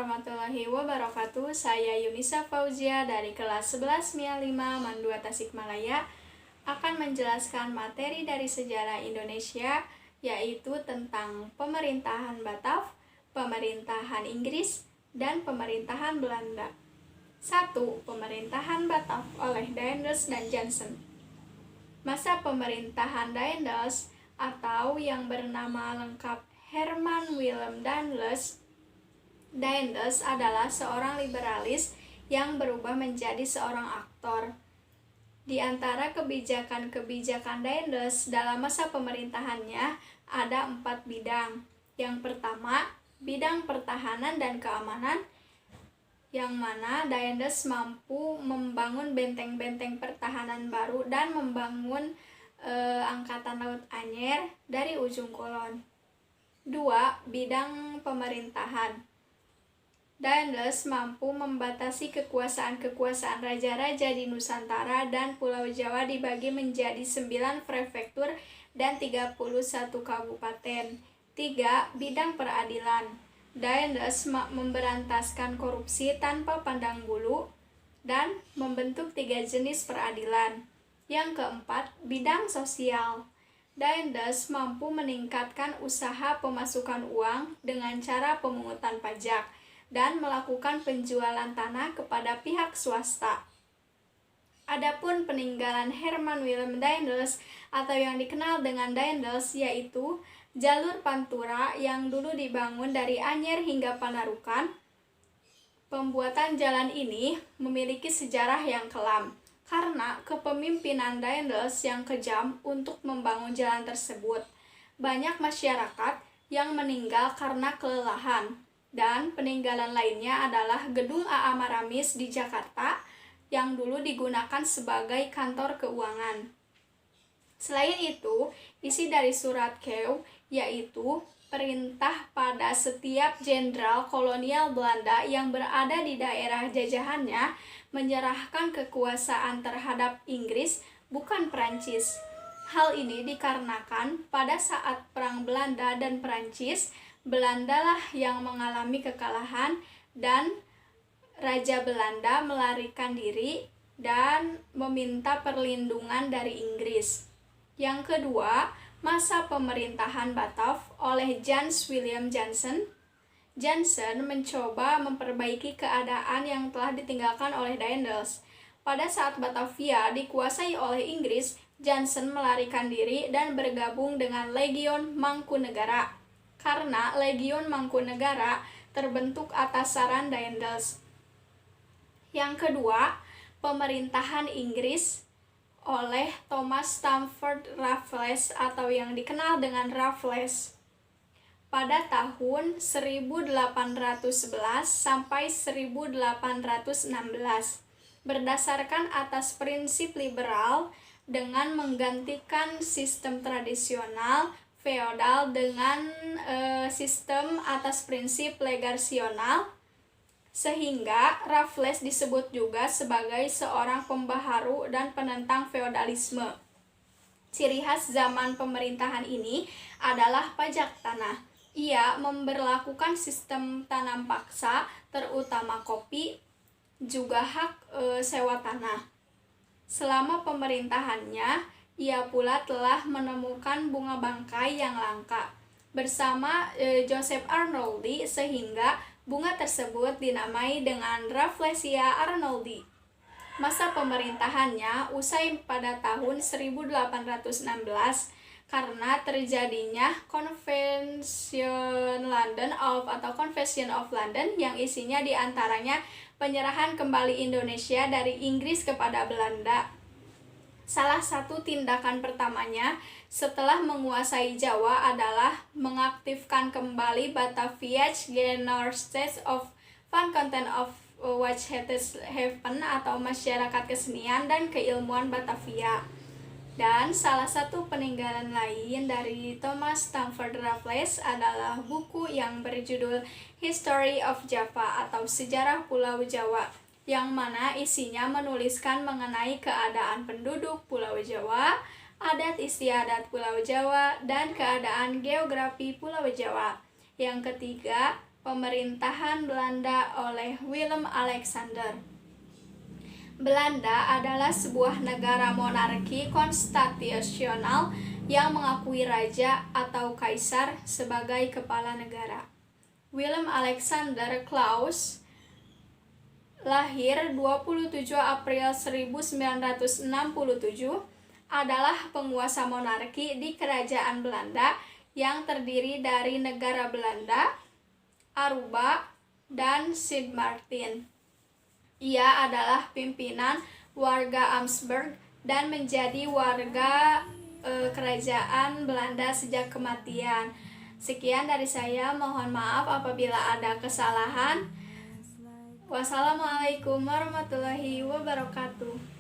warahmatullahi wabarakatuh. Saya Yunisa Fauzia dari kelas 11 MIA 5 Mandua Tasikmalaya akan menjelaskan materi dari sejarah Indonesia, yaitu tentang pemerintahan Batav, pemerintahan Inggris, dan pemerintahan Belanda. 1. Pemerintahan Batav oleh Daendels dan Jansen. Masa pemerintahan Daendels atau yang bernama lengkap Herman Willem Daendels adalah seorang liberalis yang berubah menjadi seorang aktor. Di antara kebijakan-kebijakan Daendels dalam masa pemerintahannya ada 4 bidang. Yang pertama, bidang pertahanan dan keamanan, yang mana Daendels mampu membangun benteng-benteng pertahanan baru dan membangun angkatan laut Anyer dari ujung kulon. 2. Bidang pemerintahan. Daendels mampu membatasi kekuasaan raja-raja di Nusantara dan Pulau Jawa dibagi menjadi 9 prefektur dan 31 kabupaten. 3. Bidang peradilan. Daendels memberantaskan korupsi tanpa pandang bulu dan membentuk 3 jenis peradilan. Yang keempat, bidang sosial. Daendels mampu meningkatkan usaha pemasukan uang dengan cara pemungutan pajak dan melakukan penjualan tanah kepada pihak swasta. Adapun peninggalan Herman Willem Daendels atau yang dikenal dengan Daendels yaitu jalur Pantura yang dulu dibangun dari Anyer hingga Panarukan. Pembuatan jalan ini memiliki sejarah yang kelam karena kepemimpinan Daendels yang kejam untuk membangun jalan tersebut. Banyak masyarakat yang meninggal karena kelelahan. Dan peninggalan lainnya adalah Gedung A.A. Maramis di Jakarta yang dulu digunakan sebagai kantor keuangan. Selain itu, isi dari surat Kew yaitu perintah pada setiap jenderal kolonial Belanda yang berada di daerah jajahannya menyerahkan kekuasaan terhadap Inggris, bukan Perancis. Hal ini dikarenakan pada saat Perang Belanda dan Perancis, Belanda lah yang mengalami kekalahan dan Raja Belanda melarikan diri dan meminta perlindungan dari Inggris. Yang kedua, masa pemerintahan Batav oleh Jan Willem Jansen. Jansen mencoba memperbaiki keadaan yang telah ditinggalkan oleh Daendels. Pada saat Batavia dikuasai oleh Inggris, Jansen melarikan diri dan bergabung dengan Legion Mangkunegara. Karena Legion Mangkunegara terbentuk atas saran Daendels. Yang kedua, pemerintahan Inggris oleh Thomas Stamford Raffles atau yang dikenal dengan Raffles pada tahun 1811 sampai 1816 berdasarkan atas prinsip liberal dengan menggantikan sistem tradisional feodal dengan sistem atas prinsip legasional, sehingga Raffles disebut juga sebagai seorang pembaharu dan penentang feodalisme. Ciri khas zaman pemerintahan ini adalah pajak tanah. Ia memberlakukan sistem tanam paksa, terutama kopi, juga hak sewa tanah. Selama pemerintahannya, ia pula telah menemukan bunga bangkai yang langka bersama Joseph Arnoldi sehingga bunga tersebut dinamai dengan Rafflesia arnoldii. Masa pemerintahannya usai pada tahun 1816 karena terjadinya Convention of London yang isinya diantaranya penyerahan kembali Indonesia dari Inggris kepada Belanda. Salah satu tindakan pertamanya setelah menguasai Jawa adalah mengaktifkan kembali Batavia's Genootschap van Content of Wageningen atau masyarakat kesenian dan keilmuan Batavia. Dan salah satu peninggalan lain dari Thomas Stamford Raffles adalah buku yang berjudul History of Java atau Sejarah Pulau Jawa, yang mana isinya menuliskan mengenai keadaan penduduk Pulau Jawa, adat istiadat Pulau Jawa, dan keadaan geografi Pulau Jawa. Yang ketiga, pemerintahan Belanda oleh Willem Alexander. Belanda adalah sebuah negara monarki konstitusional yang mengakui raja atau kaisar sebagai kepala negara. Willem Alexander Claus lahir 27 April 1967, adalah penguasa monarki di Kerajaan Belanda yang terdiri dari negara Belanda, Aruba, dan Sint Maarten. Ia adalah pimpinan warga Habsburg dan menjadi warga kerajaan Belanda sejak kematian. Sekian dari saya, mohon maaf apabila ada kesalahan. Wassalamualaikum warahmatullahi wabarakatuh.